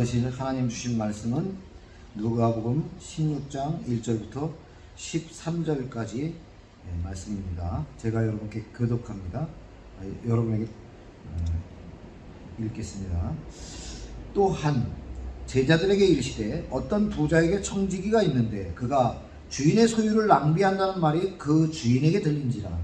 들으실 하나님 주신 말씀은 누가복음 16장 1절부터 13절까지 말씀입니다. 제가 여러분께 교독합니다. 여러분에게 읽겠습니다. 또한 제자들에게 이르시되 어떤 부자에게 청지기가 있는데 그가 주인의 소유를 낭비한다는 말이 그 주인에게 들린지라.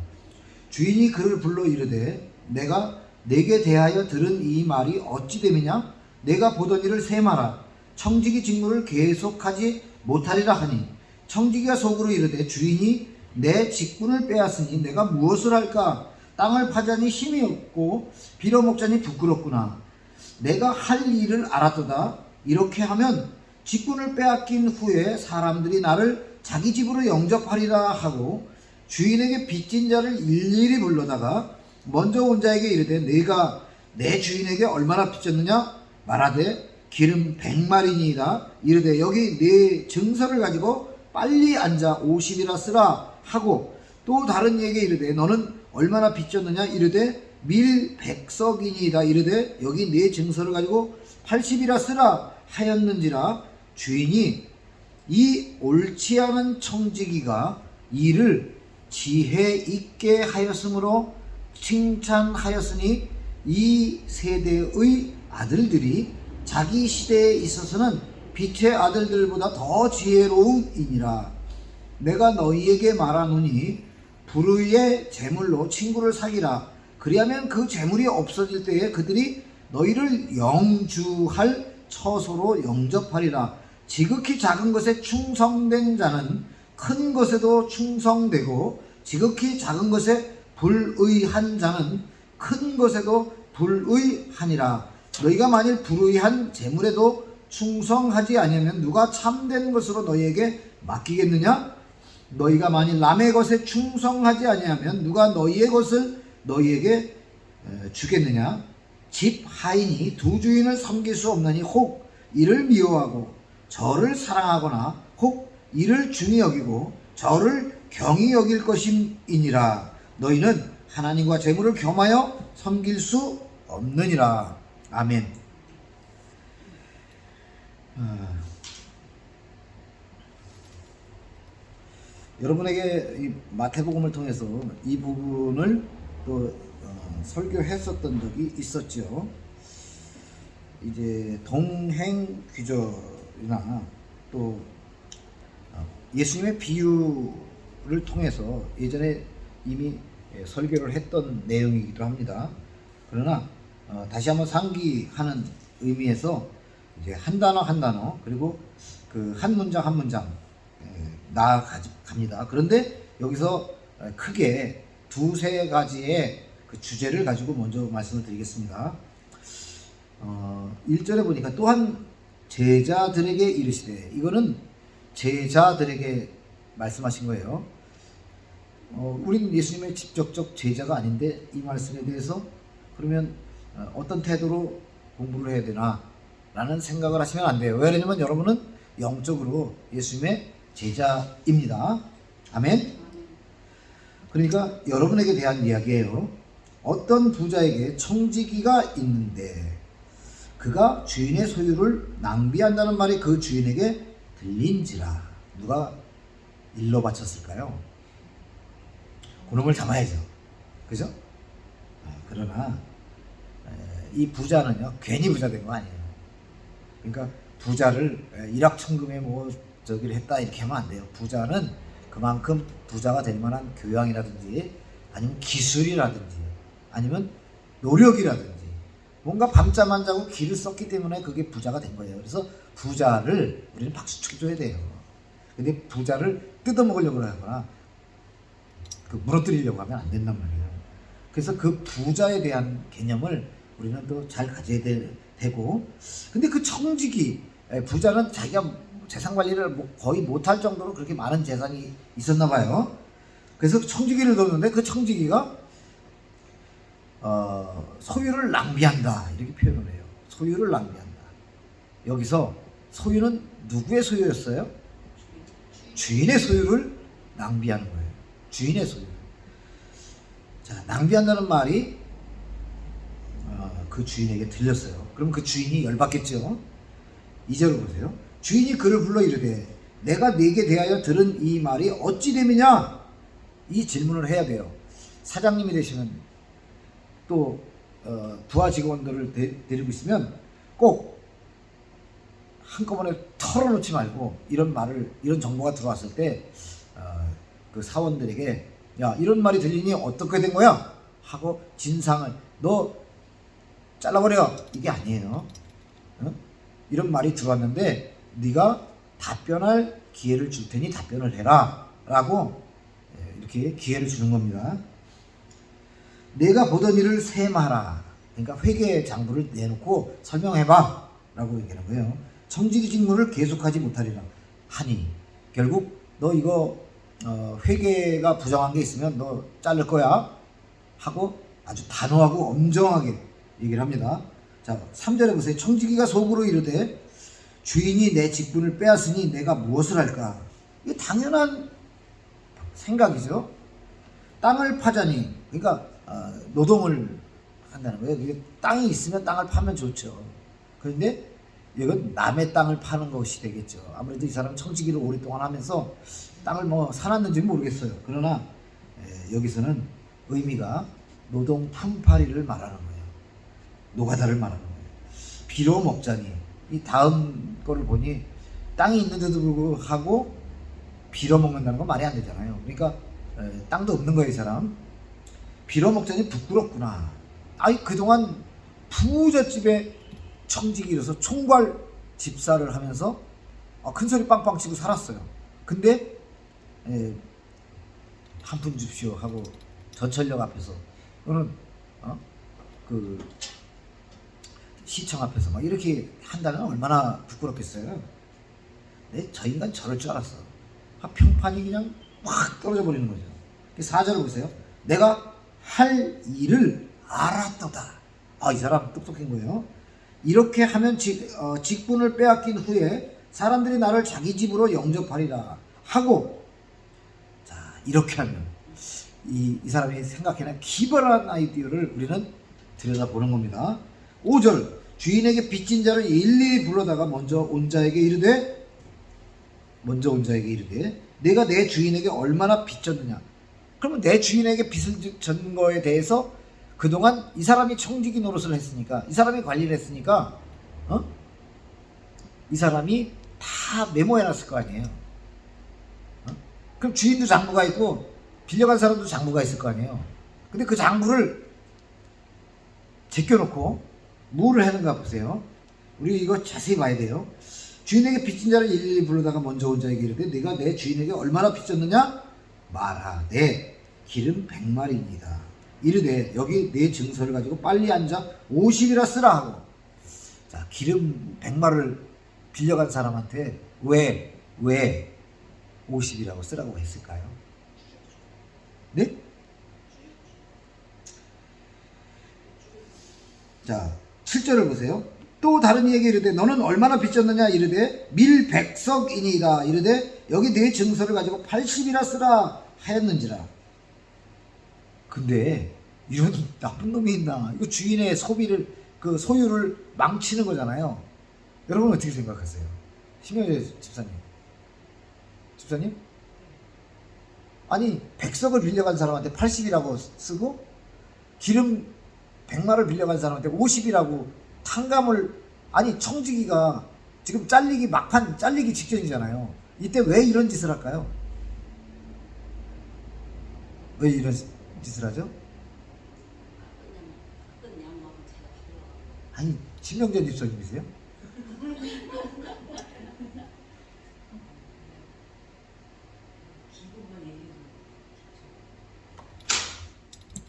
주인이 그를 불러 이르되 내가 내게 대하여 들은 이 말이 어찌 됨이냐? 내가 보던 일을 세마라. 청지기 직무를 계속하지 못하리라 하니 청지기가 속으로 이르되 주인이 내 직분을 빼앗으니 내가 무엇을 할까? 땅을 파자니 힘이 없고 빌어먹자니 부끄럽구나. 내가 할 일을 알았도다. 이렇게 하면 직분을 빼앗긴 후에 사람들이 나를 자기 집으로 영접하리라 하고 주인에게 빚진 자를 일일이 불러다가 먼저 온 자에게 이르되 내가 내 주인에게 얼마나 빚졌느냐? 말하되 기름 100마리니이다. 이르되 여기 네 증서를 가지고 빨리 앉아 50이라 쓰라 하고 또 다른 이에게 이르되 너는 얼마나 빚졌느냐? 이르되 밀 100석이니이다. 이르되 여기 네 증서를 가지고 80이라 쓰라 하였는지라. 주인이 이 옳지 않은 청지기가 이를 지혜 있게 하였으므로 칭찬하였으니 이 세대의 아들들이 자기 시대에 있어서는 빛의 아들들보다 더 지혜로움이니라. 내가 너희에게 말하노니 불의의 재물로 친구를 사귀라. 그리하면 그 재물이 없어질 때에 그들이 너희를 영주할 처소로 영접하리라. 지극히 작은 것에 충성된 자는 큰 것에도 충성되고 지극히 작은 것에 불의한 자는 큰 것에도 불의하니라. 너희가 만일 불의한 재물에도 충성하지 아니하면 누가 참된 것으로 너희에게 맡기겠느냐? 너희가 만일 남의 것에 충성하지 아니하면 누가 너희의 것을 너희에게 주겠느냐? 집 하인이 두 주인을 섬길 수 없나니 혹 이를 미워하고 저를 사랑하거나 혹 이를 중히 여기고 저를 경히 여길 것임이니라. 너희는 하나님과 재물을 겸하여 섬길 수 없느니라. 아멘. 여러분에게 이 마태복음을 통해서 이 부분을 또 설교했었던 적이 있었죠. 이제 동행 귀절이나 또 예수님의 비유를 통해서 예전에 이미 설교를 했던 내용이기도 합니다. 그러나 다시 한번 상기하는 의미에서 이제 한 단어 한 단어 그리고 그 한 문장 한 문장 나아갑니다. 그런데 여기서 크게 두세 가지의 그 주제를 가지고 먼저 말씀을 드리겠습니다. 1절에 보니까 또한 제자들에게 이르시되, 이거는 제자들에게 말씀하신 거예요. 우리는 예수님의 직접적 제자가 아닌데 이 말씀에 대해서 그러면 어떤 태도로 공부를 해야 되나 라는 생각을 하시면 안 돼요. 왜냐면 여러분은 영적으로 예수님의 제자입니다. 아멘. 그러니까 여러분에게 대한 이야기예요. 어떤 부자에게 청지기가 있는데 그가 주인의 소유를 낭비한다는 말이 그 주인에게 들린지라. 누가 일러 바쳤을까요? 그놈을 잡아야죠. 그죠? 그러나 이 부자는요 괜히 부자 된 거 아니에요. 그러니까 부자를 일확천금에 뭐 저기를 했다 이렇게 하면 안 돼요. 부자는 그만큼 부자가 될 만한 교양이라든지 아니면 기술이라든지 아니면 노력이라든지 뭔가 밤잠 안 자고 기를 썼기 때문에 그게 부자가 된 거예요. 그래서 부자를 우리는 박수 쳐줘야 돼요. 근데 부자를 뜯어먹으려고 하거나 그 무너뜨리려고 하면 안 된단 말이에요. 그래서 그 부자에 대한 개념을 우리는 또 잘 가져야 되고, 근데 그 청지기, 부자는 자기가 재산 관리를 거의 못할 정도로 그렇게 많은 재산이 있었나 봐요. 그래서 청지기를 뒀는데 그 청지기가 소유를 낭비한다 이렇게 표현을 해요. 소유를 낭비한다. 여기서 소유는 누구의 소유였어요? 주인의 소유를 낭비하는 거예요. 주인의 소유. 자, 낭비한다는 말이 그 주인에게 들렸어요. 그럼 그 주인이 열받겠죠. 2절을 보세요. 주인이 그를 불러 이르되 내가 네게 대하여 들은 이 말이 어찌 됨이냐? 이 질문을 해야 돼요. 사장님이 되시면 또 부하 직원들을 데리고 있으면 꼭 한꺼번에 털어놓지 말고 이런 정보가 들어왔을 때 그 사원들에게 야 이런 말이 들리니 어떻게 된 거야? 하고 진상을 너 잘라버려 이게 아니에요. 어? 이런 말이 들어왔는데 네가 답변할 기회를 줄 테니 답변을 해라 라고 이렇게 기회를 주는 겁니다. 내가 보던 일을 셈하라. 그러니까 회계 장부를 내놓고 설명해봐 라고 얘기하는 거예요. 청지기 직무를 계속하지 못하리라 하니 결국 너 이거 회계가 부정한 게 있으면 너 자를 거야 하고 아주 단호하고 엄정하게 얘기를 합니다. 자 3절에 보세요. 청지기가 속으로 이르되 주인이 내 직분을 빼앗으니 내가 무엇을 할까? 이게 당연한 생각이죠. 땅을 파자니 그러니까 노동을 한다는 거예요. 이게 땅이 있으면 땅을 파면 좋죠. 그런데 이건 남의 땅을 파는 것이 되겠죠. 아무래도 이 사람은 청지기를 오랫동안 하면서 땅을 뭐 사놨는지 모르겠어요. 그러나 여기서는 의미가 노동 품팔이를 말하는 거예요. 노가다를 말하는 거예요. 빌어 먹자니 이 다음 거를 보니 땅이 있는데도 불구하고 빌어 먹는다는 건 말이 안 되잖아요. 그러니까 땅도 없는 거예요, 이 사람. 빌어 먹자니 부끄럽구나. 아이 그동안 부잣집에 청지기로서 총괄 집사를 하면서 큰 소리 빵빵 치고 살았어요. 근데 한 푼 줍시오 하고 전철역 앞에서 또는 그 시청 앞에서 막 이렇게 한다면 얼마나 부끄럽겠어요. 근데 저 인간 저럴 줄 알았어. 평판이 그냥 확 떨어져 버리는 거죠. 4절을 보세요. 내가 할 일을 알았도다. 이 사람 똑똑한 거예요. 이렇게 하면 직분을 빼앗긴 후에 사람들이 나를 자기 집으로 영접하리라 하고, 자 이렇게 하면 이 사람이 생각해낸 기발한 아이디어를 우리는 들여다보는 겁니다. 5절 주인에게 빚진 자를 일일이 불러다가 먼저 온 자에게 이르되 내가 내 주인에게 얼마나 빚졌느냐. 그러면 내 주인에게 빚을 진 거에 대해서 그동안 이 사람이 청지기 노릇을 했으니까, 이 사람이 관리를 했으니까 이 사람이 다 메모해놨을 거 아니에요. 그럼 주인도 장부가 있고 빌려간 사람도 장부가 있을 거 아니에요. 근데 그 장부를 제껴놓고 뭐를 하는가 보세요. 우리 이거 자세히 봐야 돼요. 주인에게 빚진 자를 일일이 불러다가 먼저 온 자에게 이르되 내가 내 주인에게 얼마나 빚졌느냐 말하되 기름 100마리입니다. 이르되 여기 내 증서를 가지고 빨리 앉아 50이라 쓰라 하고. 자 기름 100마리를 빌려간 사람한테 왜 50이라고 쓰라고 했을까요? 네? 자 7절을 보세요. 또 다른 이에게 이르되 너는 얼마나 빚졌느냐 이르되 밀 100석이니이다. 이르되 여기 네 증서를 가지고 80이라 쓰라 하였는지라. 근데 이런 나쁜 놈이 있나. 이거 주인의 소유를 망치는 거잖아요. 여러분 어떻게 생각하세요? 심영재 집사님? 아니 100석을 빌려간 사람한테 80이라고 쓰고 기름 100마를 빌려간 사람한테 50이라고 탕감을. 아니 청지기가 지금 막판 잘리기 직전이잖아요. 이때 왜 이런 짓을 할까요? 왜 이런 짓을 하죠? 아니 심영재 집사님이세요?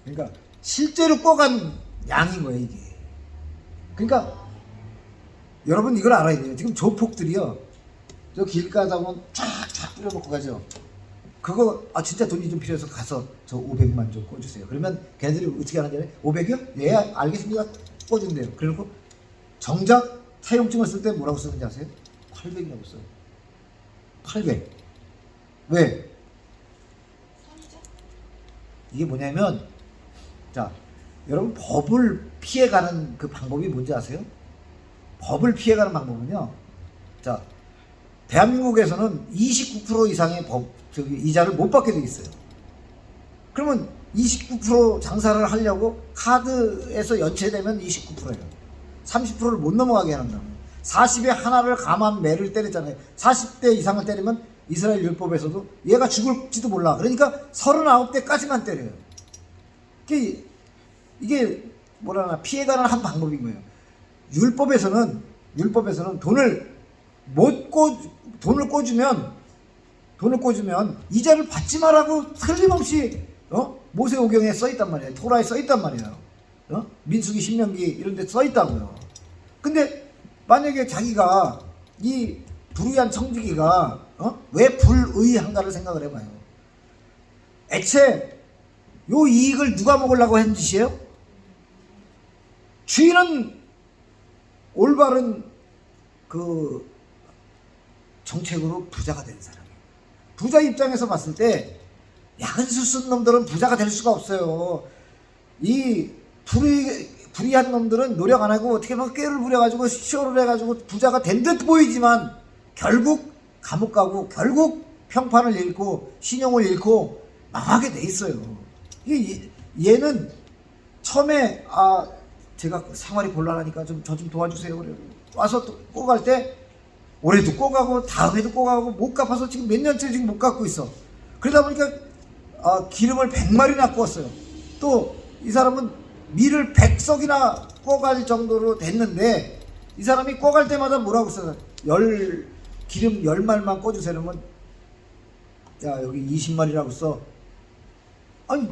그러니까 실제로 꿔간 양인 거예요 이게. 그러니까 여러분 이걸 알아야 돼요. 지금 조폭들이요 저 길 가다 보면 쫙 뿌려놓고 가죠. 그거 진짜 돈이 좀 필요해서 가서 저 500만 좀 꿔주세요. 그러면 걔네들이 어떻게 하는지 알아요? 500이요? 예 알겠습니다. 꿔준대요. 그래놓고 정작 사용증을 쓸 때 뭐라고 쓰는지 아세요? 800이라고 써요. 800. 왜? 이게 뭐냐면 자 여러분 법을 피해가는 그 방법이 뭔지 아세요? 법을 피해가는 방법은요 자, 대한민국에서는 29% 이상의 이자를 못 받게 돼 있어요. 그러면 29% 장사를 하려고 카드에서 연체되면 29%예요. 30%를 못 넘어가게 한다. 40에 하나를 감한 매를 때렸잖아요. 40대 이상을 때리면 이스라엘 율법에서도 얘가 죽을지도 몰라. 그러니까 39대까지만 때려요. 이게 뭐라나 피해가는 한 방법인 거예요. 율법에서는 돈을 꽂으면 이자를 받지 말라고 틀림없이 모세오경에 써 있단 말이에요. 토라에 써 있단 말이에요. 민수기, 신명기 이런 데 써 있다고요. 근데 만약에 자기가 이 불의한 청지기가 왜 불의한가를 생각을 해봐요. 애초에 요 이익을 누가 먹으려고 한 짓이에요? 주인은 올바른 그 정책으로 부자가 된 사람이에요. 부자 입장에서 봤을 때 야근수 쓴 놈들은 부자가 될 수가 없어요. 이 불의한 놈들은 노력 안 하고 어떻게 막 꾀를 부려가지고 쇼를 해가지고 부자가 된 듯 보이지만 결국 감옥 가고 결국 평판을 잃고 신용을 잃고 망하게 돼 있어요. 얘는 처음에 제가 생활이 곤란하니까 저 좀 도와주세요. 그래요. 와서 또 꼬갈 때 올해도 꼬가고 다음에도 꼬가고 못 갚아서 지금 몇 년째 지금 못 갚고 있어. 그러다 보니까 기름을 100마리나 구웠어요. 또 이 사람은 밀을 100석이나 꼬갈 정도로 됐는데 이 사람이 꼬갈 때마다 뭐라고 써요? 기름 10말만 꺼주세요. 그러면 야 여기 20마리라고 써. 아니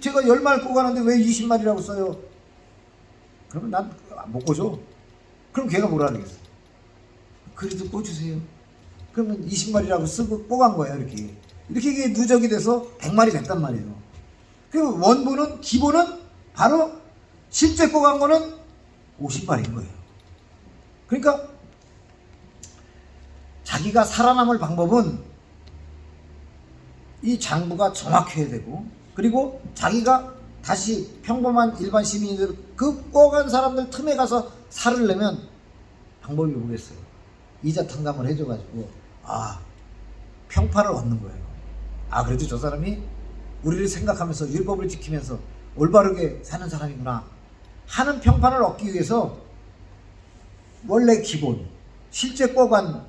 제가 10말 꼬가는데 왜 20마리라고 써요? 그러면 난 못 꺼줘. 그럼 걔가 뭐라 그러겠어? 그래도 꺼주세요. 그러면 20마리라고 쓰고 꼬간 거예요. 이렇게 이게 누적이 돼서 100마리 됐단 말이에요. 그 원본은 기본은 바로 실제 꼬간 거는 50마리인 거예요. 그러니까 자기가 살아남을 방법은 이 장부가 정확해야 되고 그리고 자기가 다시 평범한 일반 시민들 그 꼬간 사람들 틈에 가서 살을 내면 방법이 뭐겠어요? 이자 탕감을 해줘가지고 평판을 얻는 거예요. 그래도 저 사람이 우리를 생각하면서 율법을 지키면서 올바르게 사는 사람이구나 하는 평판을 얻기 위해서 원래 기본 실제 꼬간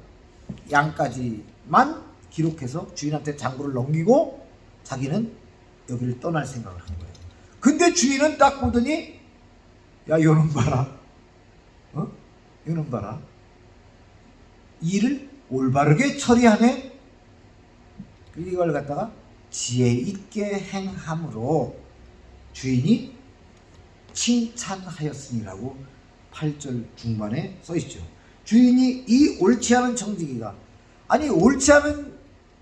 양까지만 기록해서 주인한테 장부를 넘기고 자기는 여기를 떠날 생각을 한 거예요. 근데 주인은 딱 보더니 야 요놈 봐라. 요놈 봐라. 일을 올바르게 처리하네. 이걸 갖다가 지혜 있게 행함으로 주인이 칭찬하였으니라고 8절 중반에 써있죠. 주인이 이 옳지 않은 청지기가 옳지 않은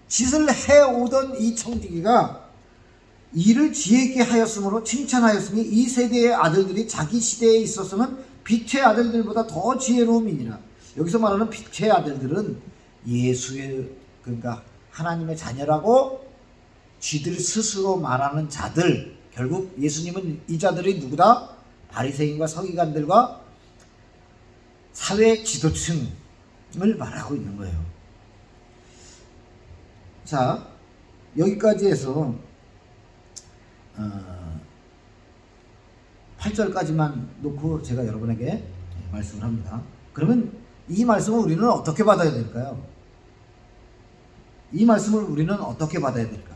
짓을 해오던 이 청지기가 이를 지혜 있게 하였으므로 칭찬하였으니 이 세대의 아들들이 자기 시대에 있었으면 빛의 아들들보다 더 지혜로움이니라. 여기서 말하는 빛의 아들들은 예수의 그러니까 하나님의 자녀라고 쥐들 스스로 말하는 자들. 결국 예수님은 이 자들이 누구다? 바리새인과 서기관들과 사회 지도층을 말하고 있는 거예요. 자, 여기까지 해서 8절까지만 놓고 제가 여러분에게 말씀을 합니다. 그러면 이 말씀을 우리는 어떻게 받아야 될까요? 이 말씀을 우리는 어떻게 받아야 될까?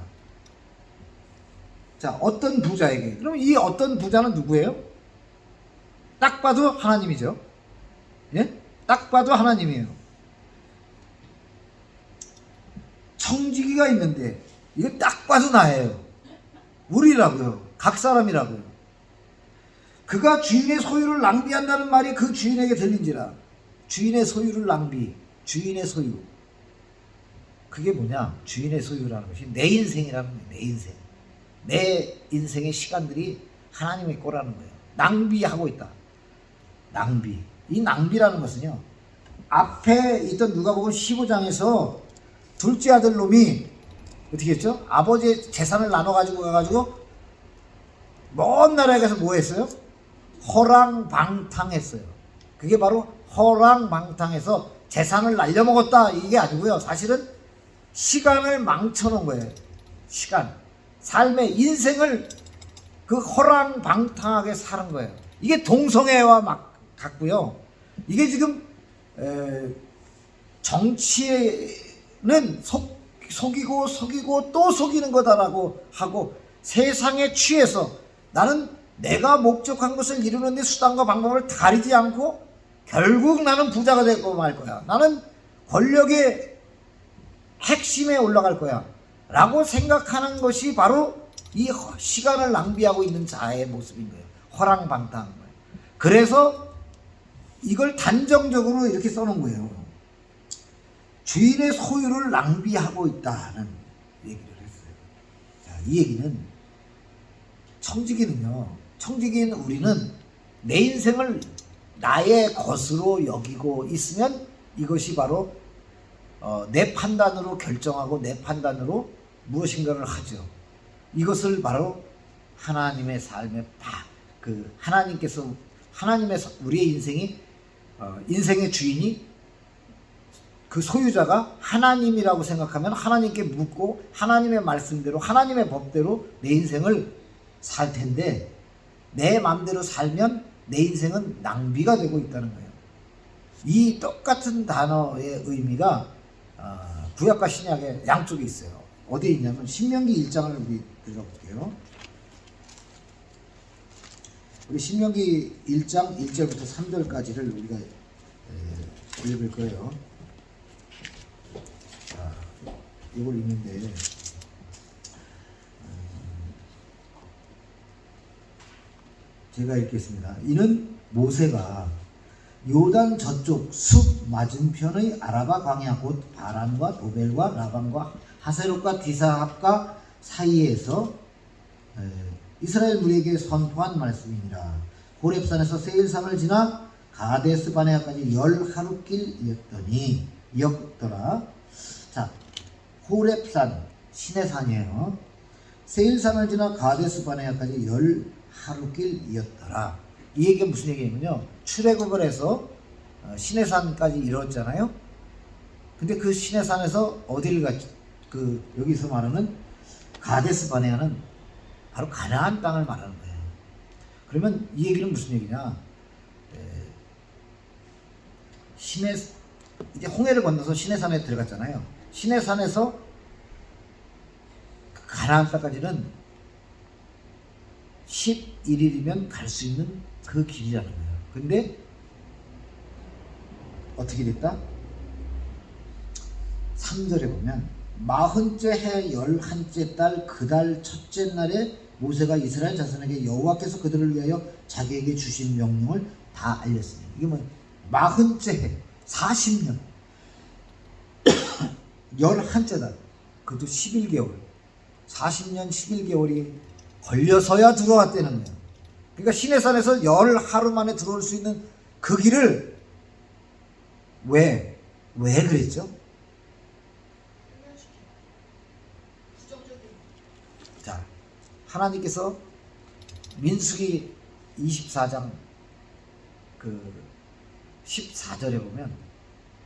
자, 어떤 부자에게. 그럼 이 어떤 부자는 누구예요? 딱 봐도 하나님이죠. 예? 딱 봐도 하나님이에요. 청지기가 있는데 이거 딱 봐도 나예요. 우리라고요. 각 사람이라고요. 그가 주인의 소유를 낭비한다는 말이 그 주인에게 들린지라. 주인의 소유를 낭비. 주인의 소유. 그게 뭐냐? 주인의 소유라는 것이 내 인생이라는 거예요. 내 인생. 내 인생의 시간들이 하나님의 거라는 거예요. 낭비하고 있다. 낭비. 이 낭비라는 것은요. 앞에 있던 누가복음 15장에서 둘째 아들 놈이 어떻게 했죠? 아버지의 재산을 나눠가지고 가가지고 먼 나라에 가서 뭐 했어요? 허랑방탕했어요. 그게 바로 허랑방탕해서 재산을 날려먹었다 이게 아니고요. 사실은 시간을 망쳐놓은 거예요. 시간, 삶의 인생을 그 허랑방탕하게 사는 거예요. 이게 동성애와 막 같고요. 이게 지금 정치는 속이고 또 속이는 거다라고 하고 세상에 취해서 나는 내가 목적한 것을 이루는 데 수단과 방법을 가리지 않고 결국 나는 부자가 되고 말 거야. 나는 권력의 핵심에 올라갈 거야. 라고 생각하는 것이 바로 이 시간을 낭비하고 있는 자의 모습인 거예요. 허랑방탕한 거예요. 그래서 이걸 단정적으로 이렇게 써놓은 거예요. 주인의 소유를 낭비하고 있다는 얘기를 했어요. 자, 이 얘기는 청지기인 우리는 내 인생을 나의 것으로 여기고 있으면 이것이 바로 내 판단으로 결정하고 내 판단으로 무엇인가를 하죠. 이것을 바로 하나님의 삶의 하나님께서 우리의 인생의 주인이 그 소유자가 하나님이라고 생각하면 하나님께 묻고 하나님의 말씀대로 하나님의 법대로 내 인생을 살 텐데 내 마음대로 살면 내 인생은 낭비가 되고 있다는 거예요. 이 똑같은 단어의 의미가 구약과 신약의 양쪽에 있어요. 어디에 있냐면 신명기 1장을 우리 들어볼게요. 우리 신명기 1장 1절부터 3절까지를 우리가 읽을 거예요. 자, 이걸 읽는데 제가 읽겠습니다. 이는 모세가 요단 저쪽 숲 맞은편의 아라바 광야 곧 바란과 도벨과 라반과 하세롯과 디사합과 사이에서 이스라엘 무리에게 선포한 말씀이니라. 호렙산에서 세일산을 지나 가데스 바네아까지 10하루길이었더라. 자, 호렙산 신의 산이에요. 세일산을 지나 가데스 바네아까지 10하루길이었더라. 이 얘기가 무슨 얘기냐면요, 출애굽을 해서 시내산까지 이뤘잖아요. 근데 그 시내산에서 어디를 갔지? 여기서 말하는 가데스 바네아는 바로 가나안 땅을 말하는 거예요. 그러면 이 얘기는 무슨 얘기냐? 이제 홍해를 건너서 시내산에 들어갔잖아요. 시내산에서 가나안 땅까지는 11일이면 갈 수 있는 그 길이라는 거예요. 근데 어떻게 됐다? 3절에 보면 40째 해 11째 달 그 달 첫째 날에 모세가 이스라엘 자손에게 여호와께서 그들을 위하여 자기에게 주신 명령을 다 알렸으니, 이게 뭐 40째 해 40년 11째 달 그것도 11개월 40년 11개월이 걸려서야 들어왔다는 거예요. 그러니까 시내산에서 10하루 만에 들어올 수 있는 그 길을 왜 그랬죠? 자, 하나님께서 민수기 24장 14절에 보면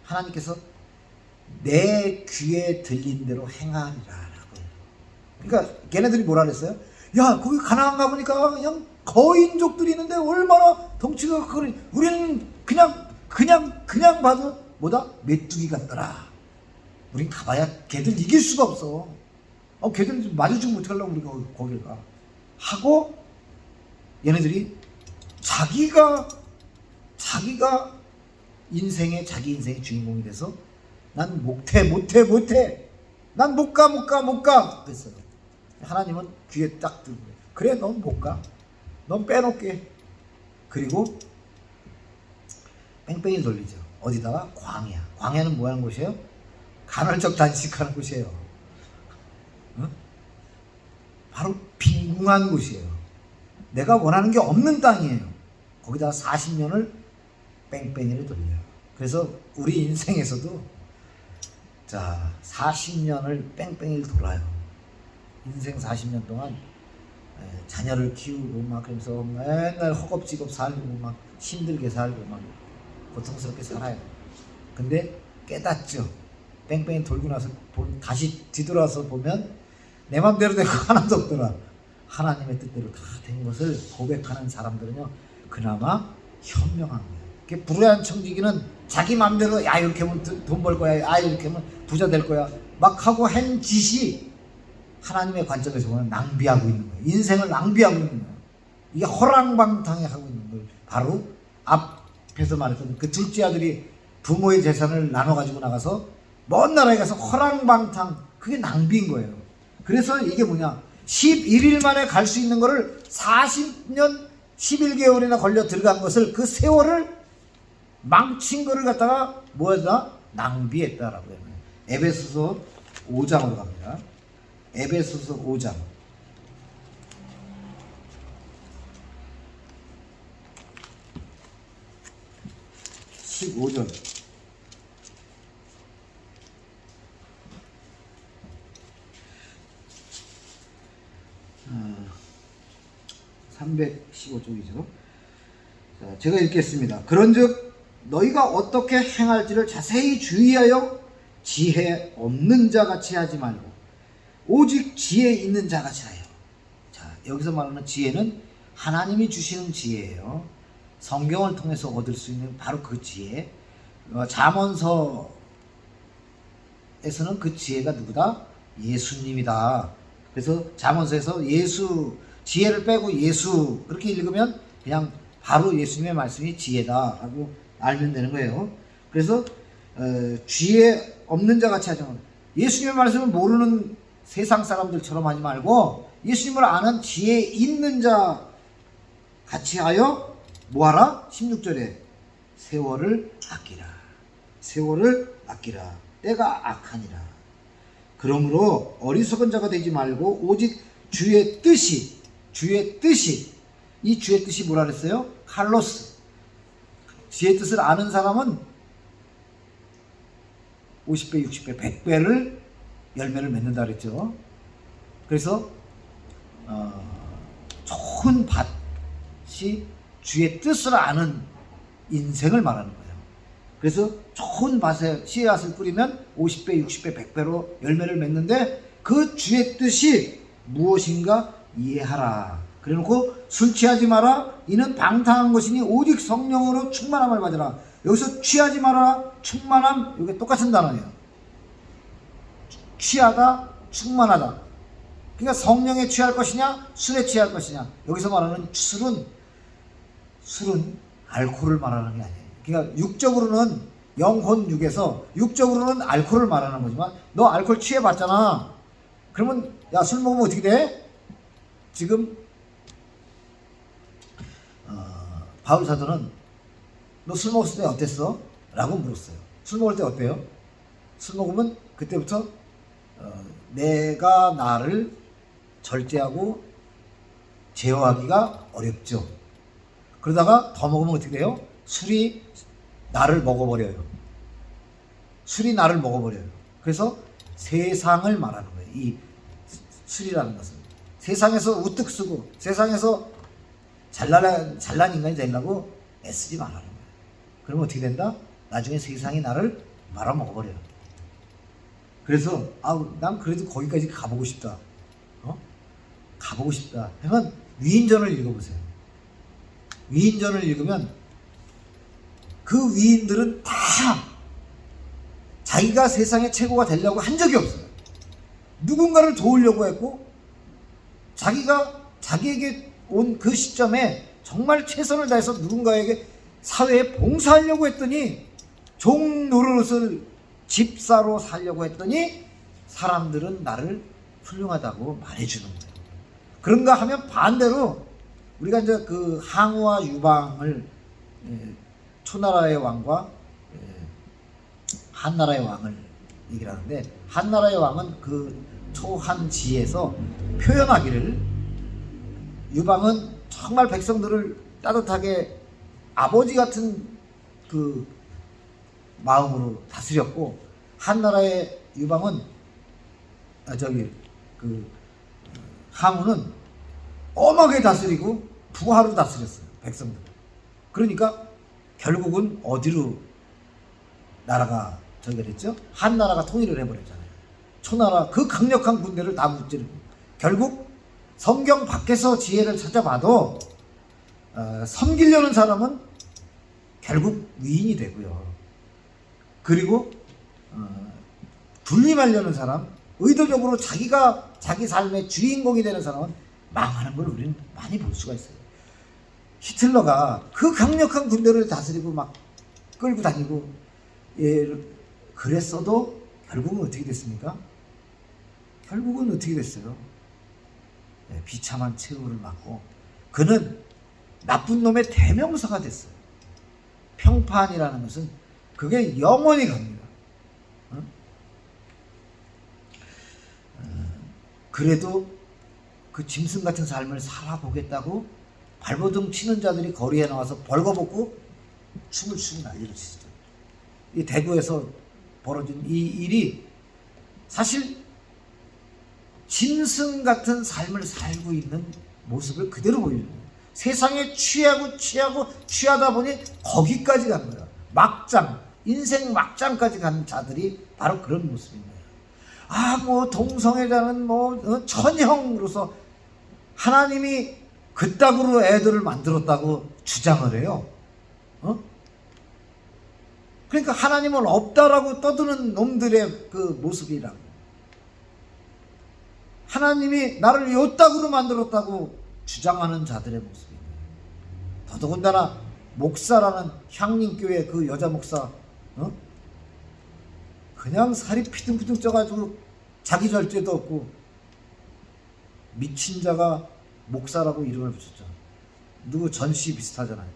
하나님께서 내 귀에 들린 대로 행하리라 라고 해요. 그러니까 걔네들이 뭐라 그랬어요? 야, 거기 가나안 가보니까 그냥 거인족들이 있는데 얼마나 덩치가 크니 우리는 그냥 봐도 뭐다? 메뚜기 같더라. 우린 가봐야 걔들 이길 수가 없어. 걔들 마주치지 못하려고 우리가 거길 가. 하고 얘네들이 자기가 자기 인생의 주인공이 돼서 난 못해. 난 못 가. 그랬어요. 하나님은 귀에 딱 들고 그래, 넌 못 가. 넌 빼놓게. 그리고 뺑뺑이 돌리죠. 어디다가? 광야. 광야는 뭐 하는 곳이에요? 간헐적 단식하는 곳이에요. 바로 빈궁한 곳이에요. 내가 원하는 게 없는 땅이에요. 거기다가 40년을 뺑뺑이를 돌려요. 그래서 우리 인생에서도 자 40년을 뺑뺑이를 돌아요. 인생 40년 동안 자녀를 키우고 막 그러면서 맨날 허겁지겁 살고 막 힘들게 살고 막 고통스럽게 살아요. 근데 깨닫죠. 뺑뺑이 돌고 나서 다시 뒤돌아서 보면 내 맘대로 된 거 하나도 없더라. 하나님의 뜻대로 다 된 것을 고백하는 사람들은요, 그나마 현명한 거예요. 불의한 청지기는 자기 맘대로 야 이렇게 하면 돈 벌 거야, 야 이렇게 하면 부자 될 거야 막 하고 한 짓이 하나님의 관점에서 보면 낭비하고 있는 거예요. 인생을 낭비하고 있는 거예요. 이게 허랑방탕에 하고 있는 걸 바로 앞에서 말했던 그 둘째 아들이 부모의 재산을 나눠 가지고 나가서 먼 나라에 가서 허랑방탕, 그게 낭비인 거예요. 그래서 이게 뭐냐, 11일 만에 갈 수 있는 거를 40년 11개월이나 걸려 들어간 것을, 그 세월을 망친 거를 갖다가 뭐였다? 낭비했다라고 해요. 에베소서 5장으로 갑니다. 에베소서 5장 15절. 315쪽이죠. 자, 제가 읽겠습니다. 그런즉 너희가 어떻게 행할지를 자세히 주의하여 지혜 없는 자 같이 하지 말고 오직 지혜 있는 자 같이 하여. 자, 여기서 말하는 지혜는 하나님이 주시는 지혜예요. 성경을 통해서 얻을 수 있는 바로 그 지혜. 잠언서에서는 그 지혜가 누구다? 예수님이다. 그래서 잠언서에서 예수, 지혜를 빼고 예수 그렇게 읽으면 그냥 바로 예수님의 말씀이 지혜다 하고 알면 되는 거예요. 그래서 지혜 없는 자 같이 하지 말고, 예수님의 말씀을 모르는 세상 사람들처럼 하지 말고 예수님을 아는 지혜 있는 자 같이 하여 뭐하라? 16절에 세월을 아끼라. 세월을 아끼라. 때가 악하니라. 그러므로 어리석은 자가 되지 말고 오직 주의 뜻이, 이 주의 뜻이 뭐라 그랬어요? 칼로스. 주의 뜻을 아는 사람은 50배, 60배, 100배를 열매를 맺는다 그랬죠. 그래서 좋은 밭이 주의 뜻을 아는 인생을 말하는 거예요. 그래서 좋은 밭에 씨앗을 뿌리면 50배, 60배, 100배로 열매를 맺는데 그 주의 뜻이 무엇인가 이해하라. 그래놓고 술 취하지 마라. 이는 방탕한 것이니 오직 성령으로 충만함을 받으라. 여기서 취하지 마라, 충만함, 이게 똑같은 단어예요. 취하다, 충만하다. 그러니까 성령에 취할 것이냐, 술에 취할 것이냐. 여기서 말하는 술은 알코올을 말하는 게 아니에요. 그러니까 육적으로는 영혼 육에서 육적으로는 알코올을 말하는 거지만, 너 알코올 취해봤잖아. 그러면 야, 술 먹으면 어떻게 돼? 지금 바울 사도는 너 술 먹었을 때 어땠어? 라고 물었어요. 술 먹을 때 어때요? 술 먹으면 그때부터 내가 나를 절제하고 제어하기가 어렵죠. 그러다가 더 먹으면 어떻게 돼요? 술이 나를 먹어버려요. 술이 나를 먹어버려요. 그래서 세상을 말하는 거예요. 이 술이라는 것은 세상에서 우뚝 쓰고 세상에서 잘난 인간이 되려고 애쓰지 말라는 거예요. 그러면 어떻게 된다? 나중에 세상이 나를 말아먹어버려요. 그래서 난 그래도 거기까지 가보고 싶다. 가보고 싶다. 하면 위인전을 읽어보세요. 위인전을 읽으면 그 위인들은 다 자기가 세상의 최고가 되려고 한 적이 없어요. 누군가를 도우려고 했고 자기에게 온 그 시점에 정말 최선을 다해서 누군가에게 사회에 봉사하려고 했더니 종 노릇을 집사로 살려고 했더니 사람들은 나를 훌륭하다고 말해주는 거예요. 그런가 하면 반대로 우리가 이제 그 항우와 유방을 초나라의 왕과 한나라의 왕을 얘기를 하는데, 한나라의 왕은 그 초한지에서 표현하기를, 유방은 정말 백성들을 따뜻하게 아버지 같은 그 마음으로 다스렸고, 한나라의 유방은 항우는 엄하게 다스리고 부하로 다스렸어요, 백성들. 그러니까 결국은 어디로 나라가 저기가 됐죠? 한 나라가 통일을 해버렸잖아요. 초나라 그 강력한 군대를 다 무찌르고 결국 성경 밖에서 지혜를 찾아봐도 섬기려는 사람은 결국 위인이 되고요. 그리고 군림하려는 사람, 의도적으로 자기가 자기 삶의 주인공이 되는 사람은 망하는 걸 우리는 많이 볼 수가 있어요. 히틀러가 그 강력한 군대를 다스리고 막 끌고 다니고 그랬어도 결국은 어떻게 됐습니까? 결국은 어떻게 됐어요? 비참한 최후를 맞고 그는 나쁜 놈의 대명사가 됐어요. 평판이라는 것은 그게 영원히 갑니다. 그래도 그 짐승 같은 삶을 살아보겠다고 발버둥 치는 자들이 거리에 나와서 벌거벗고 춤을 추고 난리를 치죠. 이 대구에서 벌어진 이 일이 사실 짐승 같은 삶을 살고 있는 모습을 그대로 보여주는 거예요. 세상에 취하다 보니 거기까지 간 거예요. 막장, 인생 막장까지 간 자들이 바로 그런 모습인 거예요. 뭐 동성애자는 천형으로서 하나님이 그따구로 애들을 만들었다고 주장을 해요. 그러니까 하나님은 없다라고 떠드는 놈들의 그 모습이라고. 하나님이 나를 요따구로 만들었다고 주장하는 자들의 모습입니다. 더더군다나 목사라는 향림교회 그 여자 목사, 그냥 살이 피둥피둥 쪄가지고 자기 절제도 없고 미친 자가 목사라고 이름을 붙였죠. 누구 전씨 비슷하잖아요.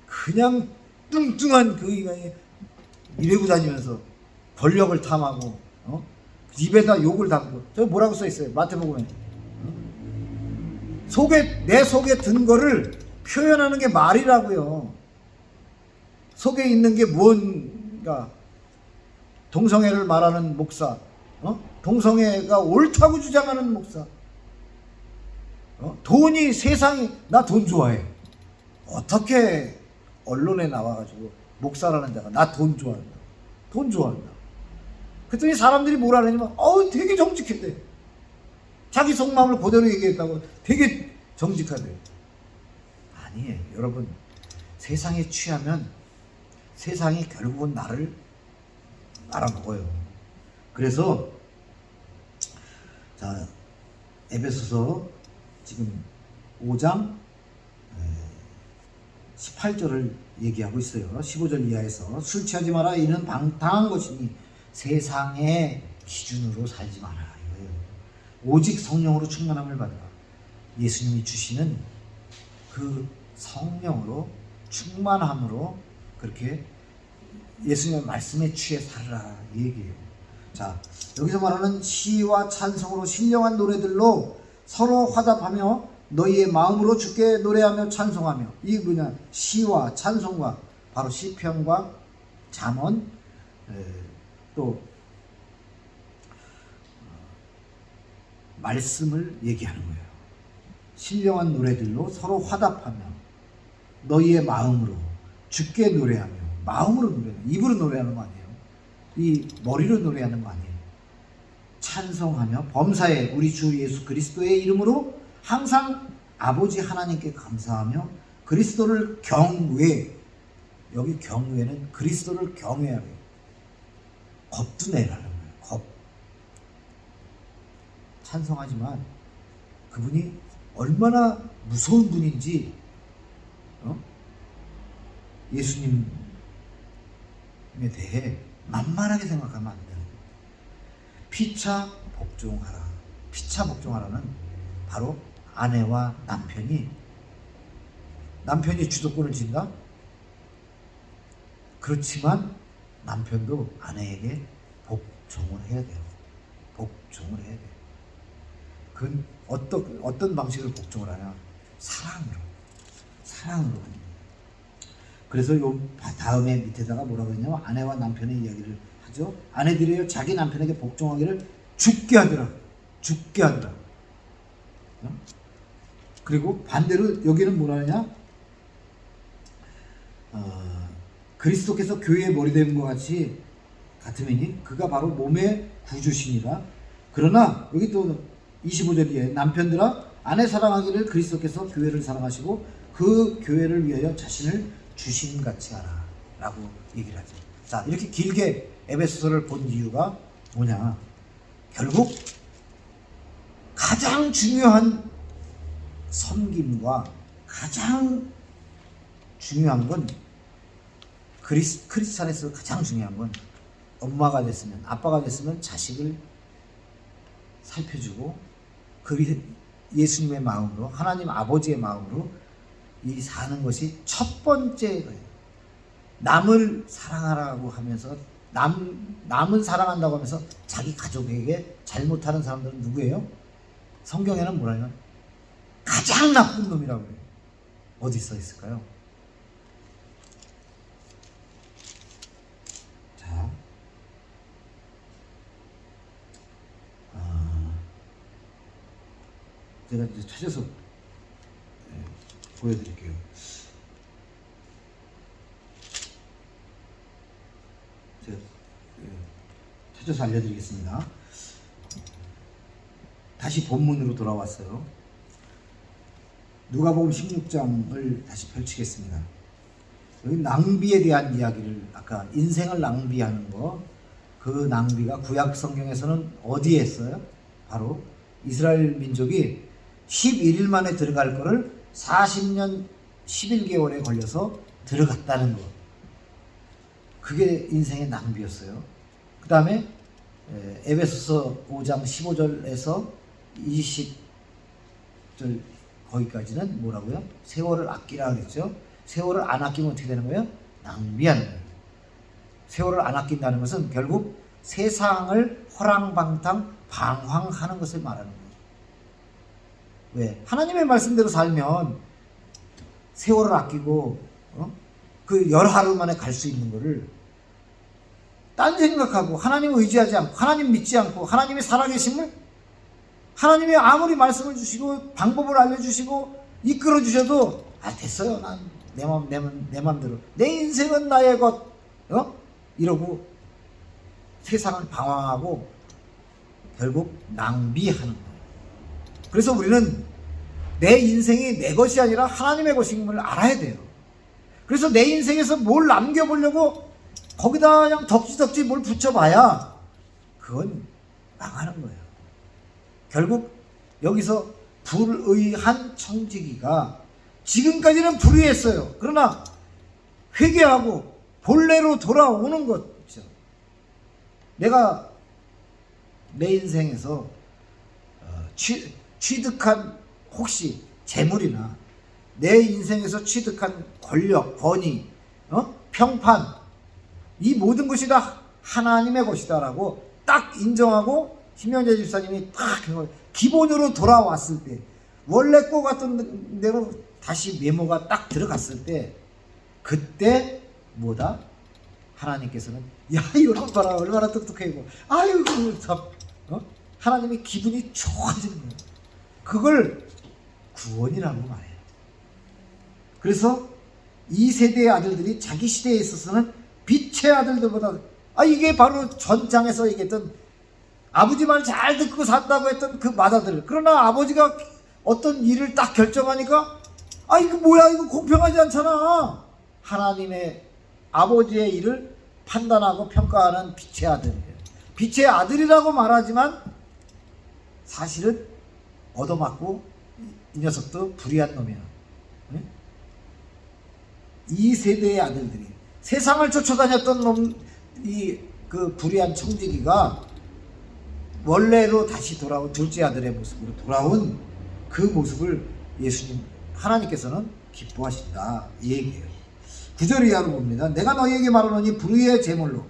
그냥 뚱뚱한 그 인간이 이러고 다니면서 권력을 탐하고 입에다 욕을 담고 저 뭐라고 써있어요? 마태복음에 내 속에 든 거를 표현하는 게 말이라고요. 속에 있는 게 뭔가 동성애를 말하는 목사, 동성애가 옳다고 주장하는 목사, 돈이 세상이 나 돈 좋아해. 어떻게 언론에 나와가지고 목사라는 자가 나 돈 좋아한다. 돈 좋아한다. 그랬더니 사람들이 뭐라 그러냐면 되게 정직했대. 자기 속마음을 그대로 얘기했다고 되게 정직하대. 아니에요. 여러분, 세상에 취하면 세상이 결국은 나를 말아먹어요. 그래서 자, 에베소서 지금 5장 18절을 얘기하고 있어요. 15절 이하에서 술 취하지 마라. 이는 방탕한 것이니 세상의 기준으로 살지 마라. 이거예요. 오직 성령으로 충만함을 받으라. 예수님이 주시는 그 성령으로 충만함으로 그렇게 예수님의 말씀에 취해 살아라 이 얘기예요. 자, 여기서 말하는 시와 찬송으로 신령한 노래들로 서로 화답하며 너희의 마음으로 주께 노래하며 찬송하며. 이게 뭐냐? 시와 찬송과 바로 시편과 잠언 또 말씀을 얘기하는 거예요. 신령한 노래들로 서로 화답하며 너희의 마음으로 주께 노래하며. 마음으로 노래하며, 입으로 노래하는 거 아니에요. 이 머리로 노래하는 거 아니에요. 찬송하며 범사에 우리 주 예수 그리스도의 이름으로 항상 아버지 하나님께 감사하며 그리스도를 경외. 여기 경외는 그리스도를 경외하래. 겁도 내라는 거예요. 겁. 찬송하지만 그분이 얼마나 무서운 분인지 예수님에 대해 만만하게 생각하면 안 돼요. 피차 복종하라. 피차 복종하라는 바로 아내와 남편이 주도권을 진다? 그렇지만 남편도 아내에게 복종을 해야 돼요. 복종을 해야 돼요. 그건 어떤 방식으로 복종을 하냐? 사랑으로 하는 거예요. 그래서 요 다음에 밑에다가 뭐라고 했냐면 아내와 남편의 이야기를 하죠. 아내들이요 자기 남편에게 복종하기를 죽게 하더라. 죽게 하더라. 그리고 반대로 여기는 뭐라 하냐? 그리스도께서 교회의 머리됨과 같으니 그가 바로 몸의 구주시니라. 그러나 여기 또 25절 뒤에 남편들아 아내 사랑하기를 그리스도께서 교회를 사랑하시고 그 교회를 위하여 자신을 주신 같이 하라 라고 얘기를 하죠. 자, 이렇게 길게 에베소서를 본 이유가 뭐냐, 결국 가장 중요한 섬김과 가장 중요한 건 크리스찬 안에서 가장 중요한 건 엄마가 됐으면, 아빠가 됐으면 자식을 살펴주고 예수님의 마음으로, 하나님 아버지의 마음으로 이 사는 것이 첫 번째예요. 남을 사랑하라고 하면서 남은 사랑한다고 하면서 자기 가족에게 잘못하는 사람들은 누구예요? 성경에는 뭐라냐면 가장 나쁜 놈이라고 해요. 어디 써 있을까요? 자, 제가 이제 찾아서 보여드릴게요. 제가 찾아서 알려드리겠습니다. 다시 본문으로 돌아왔어요. 누가복음 16장을 다시 펼치겠습니다. 여기 낭비에 대한 이야기를, 아까 인생을 낭비하는 거, 그 낭비가 구약 성경에서는 어디에 있어요? 바로 이스라엘 민족이 11일 만에 들어갈 거를 40년 11개월에 걸려서 들어갔다는 거. 그게 인생의 낭비였어요. 그 다음에 에베소서 5장 15절에서 20절 거기까지는 뭐라고요? 세월을 아끼라 그랬죠. 세월을 안 아끼면 어떻게 되는 거예요? 낭비하는 거예요. 세월을 안 아낀다는 것은 결국 세상을 호랑방탕 방황하는 것을 말하는 거예요. 왜? 하나님의 말씀대로 살면 세월을 아끼고 그 열하루 만에 갈 수 있는 거를 딴 생각하고 하나님을 의지하지 않고 하나님 믿지 않고 하나님의 살아계심을, 하나님이 아무리 말씀을 주시고 방법을 알려주시고 이끌어 주셔도 됐어요. 난 내 맘대로 내 인생은 나의 것 이러고 세상을 방황하고 결국 낭비하는 거예요. 그래서 우리는 내 인생이 내 것이 아니라 하나님의 것임을 알아야 돼요. 그래서 내 인생에서 뭘 남겨보려고 거기다 그냥 덕지덕지 뭘 붙여봐야 그건 망하는 거예요. 결국 여기서 불의한 청지기가 지금까지는 불의했어요. 그러나 회개하고 본래로 돌아오는 거죠. 내가 내 인생에서 취득한 혹시 재물이나 내 인생에서 취득한 권력, 권위, 평판, 이 모든 것이 다 하나님의 것이다라고 딱 인정하고 심영재 집사님이 딱 기본으로 돌아왔을 때, 원래 꼭 같은 대로 다시 메모가 딱 들어갔을 때, 그때 뭐다? 하나님께서는 야 이거 봐라 얼마나 똑똑해고 아유 참 하나님의 기분이 좋아지는 거예요. 그걸 구원이라고 말해요. 그래서 이 세대의 아들들이 자기 시대에 있어서는 빛의 아들들보다 이게 바로 전장에서 얘기했던 아버지 말 잘 듣고 산다고 했던 그 맏아들. 그러나 아버지가 어떤 일을 딱 결정하니까 이거 뭐야, 이거 공평하지 않잖아. 하나님의 아버지의 일을 판단하고 평가하는 빛의 아들이에요. 빛의 아들이라고 말하지만 사실은 얻어맞고 이 녀석도 불의한 놈이야. 이 세대의 아들들이 세상을 쫓아다녔던 놈, 그 불의한 청지기가 원래로 다시 돌아온 둘째 아들의 모습으로 돌아온 그 모습을 예수님, 하나님께서는 기뻐하신다, 이 얘기예요. 9절 이하로 봅니다. 내가 너희에게 말하노니 불의의 제물로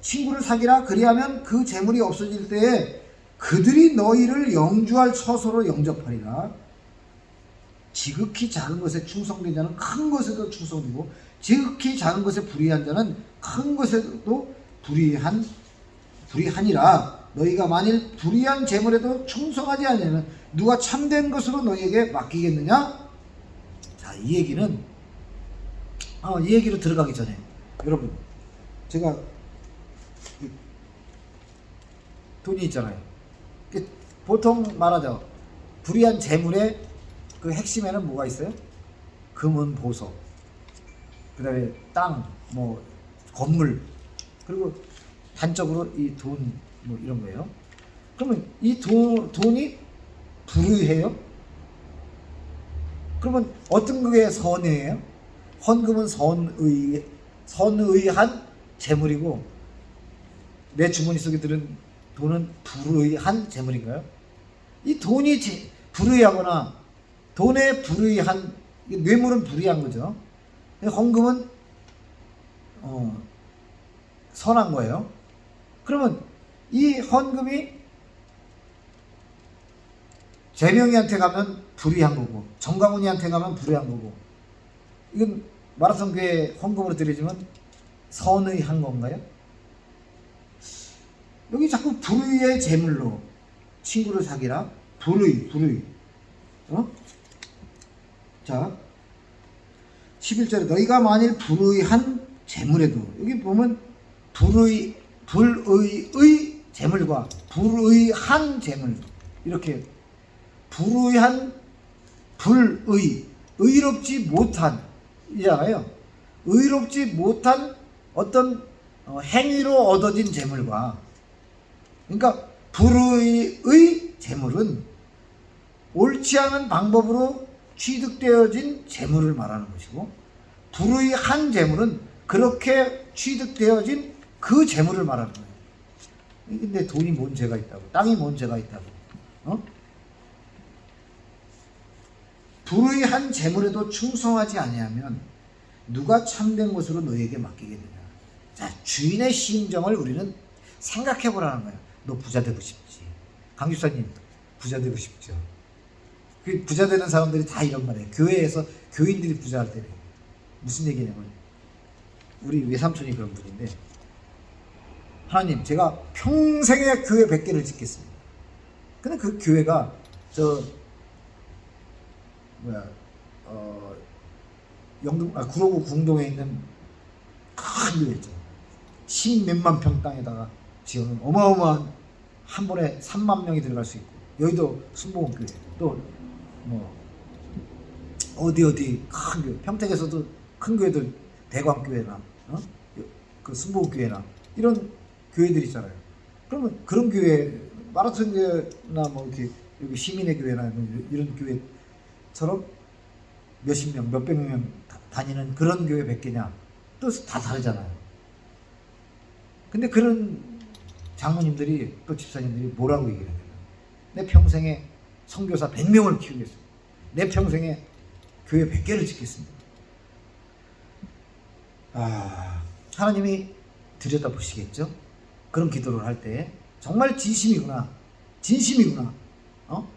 친구를 사귀라. 그리하면 그 제물이 없어질 때에 그들이 너희를 영주할 처소로 영접하리라. 지극히 작은 것에 충성된 자는 큰 것에도 충성되고 지극히 작은 것에 불의한 자는 큰 것에도 불의하니라. 너희가 만일 불의한 제물에도 충성하지 않으면 누가 참된 것으로 너희에게 맡기겠느냐? 자, 이 얘기는 이 얘기로 들어가기 전에 여러분, 제가 돈이 있잖아요. 보통 말하죠. 불이한 재물의 그 핵심에는 뭐가 있어요? 금은 보석, 그 다음에 땅, 뭐 건물, 그리고 단적으로 이 돈, 뭐 이런 거예요. 그러면 이 돈이 불의해요? 그러면 어떤 게 선이에요? 헌금은 선의한 재물이고, 내 주머니 속에 들은 돈은 불의한 재물인가요? 이 돈이 불의하거나 돈에 불의한, 뇌물은 불의한 거죠. 헌금은 선한 거예요. 그러면 이 헌금이 재명이한테 가면 불의한 거고, 정강훈이한테 가면 불의한 거고, 이건 마라톤 교회 헌금으로 드려지면 선의한 건가요? 여기 자꾸 불의의 재물로 친구를 사귀라. 불의. 자, 11절에 너희가 만일 불의한 재물에도, 여기 보면 불의의 재물과 불의한 재물, 이렇게 불의한, 의롭지 못한 이잖아요. 의롭지 못한 어떤 행위로 얻어진 재물과, 그러니까 불의의 재물은 옳지 않은 방법으로 취득되어진 재물을 말하는 것이고, 불의한 재물은 그렇게 취득되어진 그 재물을 말하는 거예요. 근데 돈이 뭔 죄가 있다고, 땅이 뭔 죄가 있다고, 불의한 재물에도 충성하지 아니하면 누가 참된 것으로 너희에게 맡기겠느냐. 자, 주인의 심정을 우리는 생각해 보라는 거예요. 너 부자 되고 싶지? 강주사님 부자 되고 싶죠? 그 부자 되는 사람들이 다 이런 말이에요. 교회에서 교인들이 부자할 때는 무슨 얘기냐면, 우리 외삼촌이 그런 분인데, 하나님, 제가 평생에 교회 100개를 짓겠습니다. 근데 그 교회가 구로구 궁동에 있는 큰 교회 있죠. 10몇만 평 땅에다가 지어놓은 어마어마한, 한 번에 3만 명이 들어갈 수 있고, 여의도 순복음교회, 또 뭐 어디 큰 교회, 평택에서도 큰 교회들, 대광교회나 그 순복음교회나 이런 교회들 있잖아요. 그러면 그런 교회, 마라톤 교회나 뭐 이렇게 여기 시민의 교회나 뭐 이런 교회처럼 몇십 명, 몇백 명 다니는 그런 교회 100개냐? 또 다 다르잖아요. 근데 그런 장모님들이, 또 집사님들이 뭐라고 얘기를 해요? 내 평생에 선교사 100명을 키우겠습니다. 내 평생에 교회 100개를 짓겠습니다. 하나님이 들여다보시겠죠? 그런 기도를 할 때 정말 진심이구나,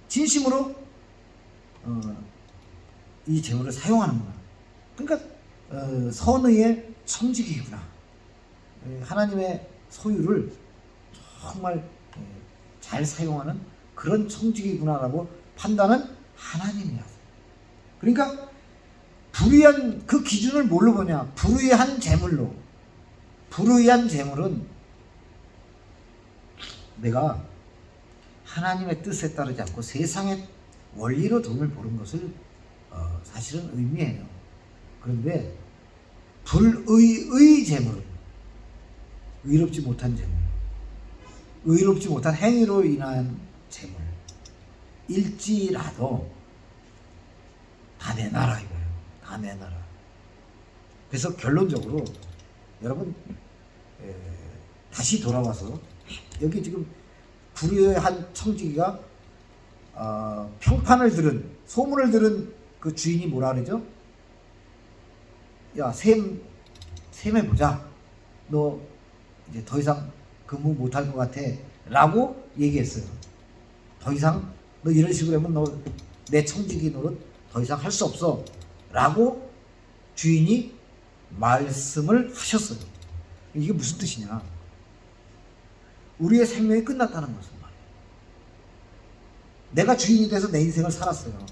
진심으로 이 재물을 사용하는구나. 그러니까 선의의 청지기구나. 하나님의 소유를 정말 잘 사용하는 그런 청지기구나라고 판단은 하나님이야. 그러니까 불의한 그 기준을 뭘로 보냐? 불의한 재물로. 불의한 재물은 내가 하나님의 뜻에 따르지 않고 세상의 원리로 돈을 버는 것을 사실은 의미해요. 그런데 불의의 재물은 의롭지 못한 재물, 의롭지 못한 행위로 인한 재물 일지라도 다 내놔라 이거예요. 다 내놔라. 그래서 결론적으로 여러분, 다시 돌아와서 여기 지금 불의한 청지기가 평판을 들은, 소문을 들은 그 주인이 뭐라 그러죠? 야, 셈해보자. 너 이제 더 이상 근무 못할 것 같아 라고 얘기했어요. 더 이상 너 이런 식으로 하면 너 내 청지기 노릇 더 이상 할 수 없어 라고 주인이 말씀을 하셨어요. 이게 무슨 뜻이냐? 우리의 생명이 끝났다는 것은 말이에요. 내가 주인이 돼서 내 인생을 살았어요.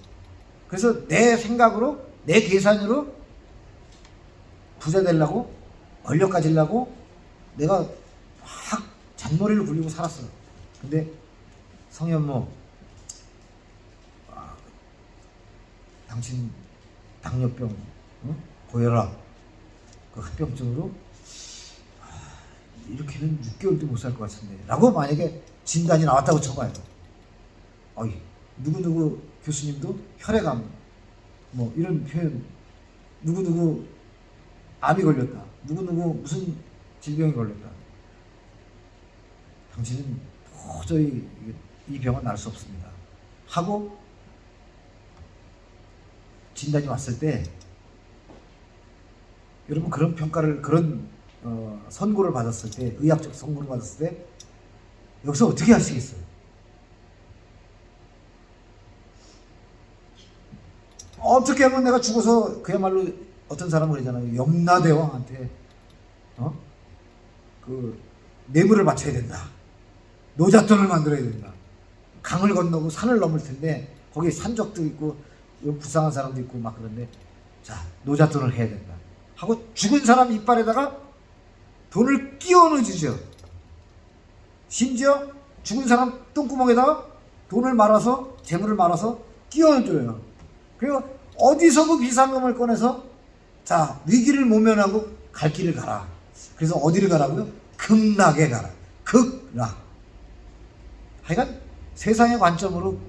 그래서 내 생각으로 내 계산으로 부자 되려고 권력 가지려고 내가 막 잔머리를 굴리고 살았어. 근데 성현모, 당신 당뇨병, 고혈압, 그 합병증으로 이렇게는 6개월도 못 살 것 같은데 라고 만약에 진단이 나왔다고 쳐봐요. 누구누구 교수님도 혈액암 뭐 이런 표현, 누구누구 암이 걸렸다, 누구누구 무슨 질병이 걸렸다, 당신은 도저히 이 병은 날 수 없습니다 하고 진단이 왔을 때, 여러분 그런 평가를, 그런 선고를 받았을 때, 의학적 선고를 받았을 때 여기서 어떻게 하시겠어요? 어떻게 하면 내가 죽어서, 그야말로 어떤 사람은 그러잖아요. 염라대왕한테 그 뇌물을 바쳐야 된다, 노잣돈을 만들어야 된다, 강을 건너고 산을 넘을 텐데 거기 산적도 있고 불쌍한 사람도 있고 막 그런데, 자 노잣돈을 해야 된다 하고 죽은 사람 이빨에다가 돈을 끼워 넣어주죠. 심지어 죽은 사람 똥구멍에다가 돈을 말아서, 재물을 말아서 끼워 넣어줘요. 그리고 어디서 그 비상금을 꺼내서, 자 위기를 모면하고 갈 길을 가라. 그래서 어디를 가라고요? 극락에 가라. 극락. 하여간 세상의 관점으로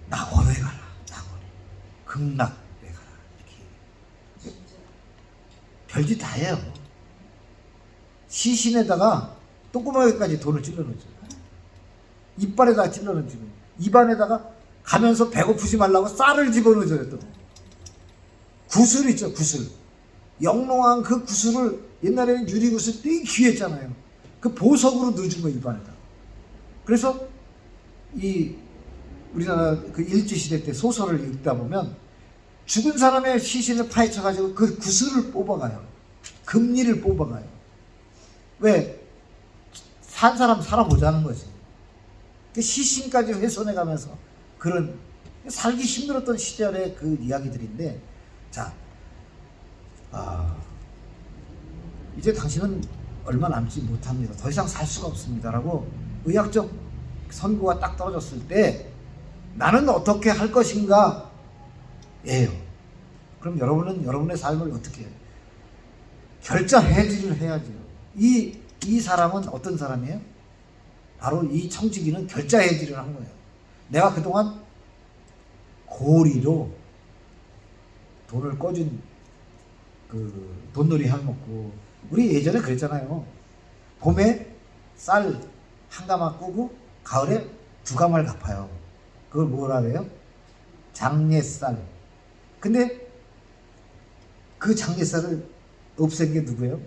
낙원에 가라. 낙원. 극락에 가라. 이렇게 별짓 다 해요. 시신에다가 똥구멍에까지 돈을 찔러 넣죠. 이빨에다가 찔러 넣죠. 입안에다가 가면서 배고프지 말라고 쌀을 집어넣어줘요. 또 구슬 있죠. 구슬. 영롱한 그 구슬을, 옛날에는 유리구슬 되게 귀했잖아요. 그 보석으로 넣어준 거예요, 입안에다. 그래서 이 우리나라 그 일제시대 때 소설을 읽다 보면 죽은 사람의 시신을 파헤쳐가지고 그 구슬을 뽑아가요. 금리를 뽑아가요. 왜? 산 사람 살아보자는 거지. 시신까지 훼손해가면서, 그런 살기 힘들었던 시절의 그 이야기들인데, 자, 이제 당신은 얼마 남지 못합니다. 더 이상 살 수가 없습니다라고 의학적 선고가 딱 떨어졌을 때 나는 어떻게 할 것인가 예요. 그럼 여러분은 여러분의 삶을 어떻게 해요? 결자해지를 해야죠. 이 사람은 어떤 사람이에요? 바로 이 청지기는 결자해지를 한 거예요. 내가 그동안 고리로 돈을 꿔준 그 돈놀이 해먹고, 우리 예전에 그랬잖아요. 봄에 쌀 한 가마 꾸고 가을에 두 가마를 갚아요. 그걸 뭐라 그래요? 장례쌀. 근데 그 장례쌀을 없앤 게 누구예요?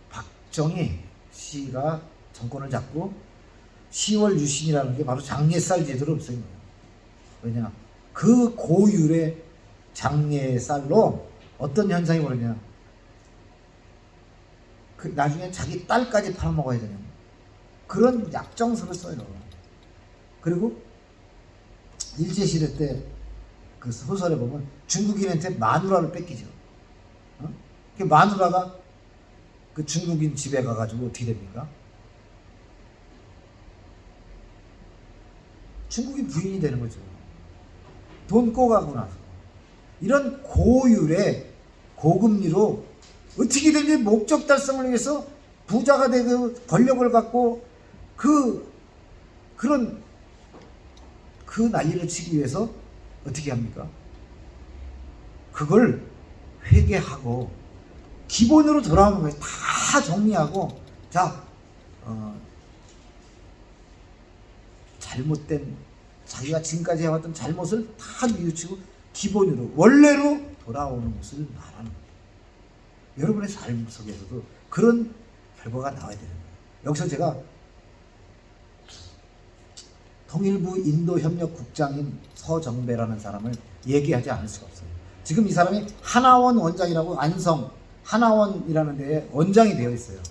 박정희 씨가 정권을 잡고 10월 유신이라는 게 바로 장례쌀 제도를 없앤 거예요. 왜냐? 그 고율의 장례쌀로 어떤 현상이 벌어지냐? 그 나중에 자기 딸까지 팔아먹어야 되는 그런 약정서를 써요. 그리고 일제시대 때 그 소설에 보면 중국인한테 마누라를 뺏기죠. 그 마누라가 그 중국인 집에 가가지고 어떻게 됩니까? 중국인 부인이 되는 거죠. 돈 꼬가고 나서. 이런 고율의 고금리로 어떻게든지 목적 달성을 위해서 부자가 되고 권력을 갖고 그런 그 난리를 치기 위해서 어떻게 합니까? 그걸 회개하고 기본으로 돌아오는 거예요. 다 정리하고, 자, 잘못된, 자기가 지금까지 해왔던 잘못을 다 뉘우치고 기본으로, 원래로 돌아오는 것을 말하는 거예요. 여러분의 삶 속에서도 그런 결과가 나와야 되는 거예요. 여기서 제가 통일부 인도협력국장인 서정배라는 사람을 얘기하지 않을 수가 없어요. 지금 이 사람이 하나원 원장이라고, 안성 하나원이라는 데에 원장이 되어 있어요.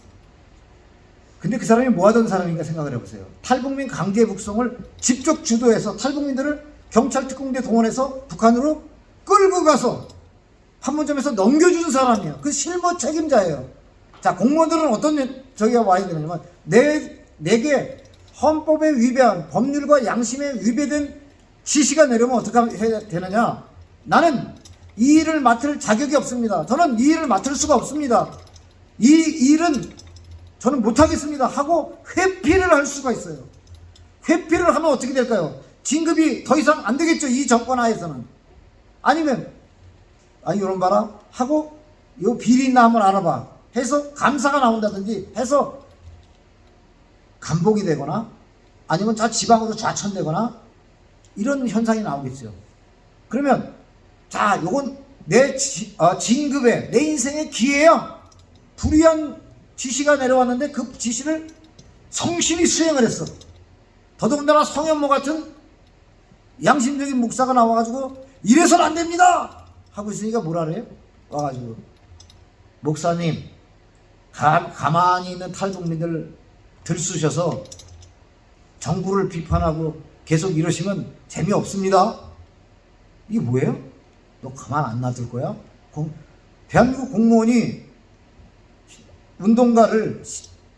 근데 그 사람이 뭐 하던 사람인가 생각을 해보세요. 탈북민 강제 북송을 직접 주도해서 탈북민들을 경찰 특공대 동원해서 북한으로 끌고 가서 판문점에서 넘겨준 사람이에요. 그 실무 책임자예요. 자, 공무원들은 어떤 저기가 와야 되냐면 내게 헌법에 위배한 법률과 양심에 위배된 지시가 내려오면 어떻게 해야 되느냐. 나는 이 일을 맡을 자격이 없습니다. 저는 이 일을 맡을 수가 없습니다. 이 일은 저는 못하겠습니다 하고 회피를 할 수가 있어요. 회피를 하면 어떻게 될까요? 진급이 더 이상 안 되겠죠. 이 정권 하에서는. 아니면 이런 봐라 하고 요 비리 있나 한번 알아봐 해서 감사가 나온다든지 해서 감봉이 되거나 아니면 지방으로 좌천되거나 이런 현상이 나오겠죠. 그러면 자, 요건 내 진급에 내 인생의 기회야. 불의한 지시가 내려왔는데 그 지시를 성실히 수행을 했어. 더더군다나 성현모 같은 양심적인 목사가 나와가지고 이래서는 안 됩니다 하고 있으니까 뭐라 그래요? 와가지고 목사님 가만히 있는 탈북민들 들쑤셔서 정부를 비판하고 계속 이러시면 재미없습니다. 이게 뭐예요? 너 가만 안 놔둘 거야? 대한민국 공무원이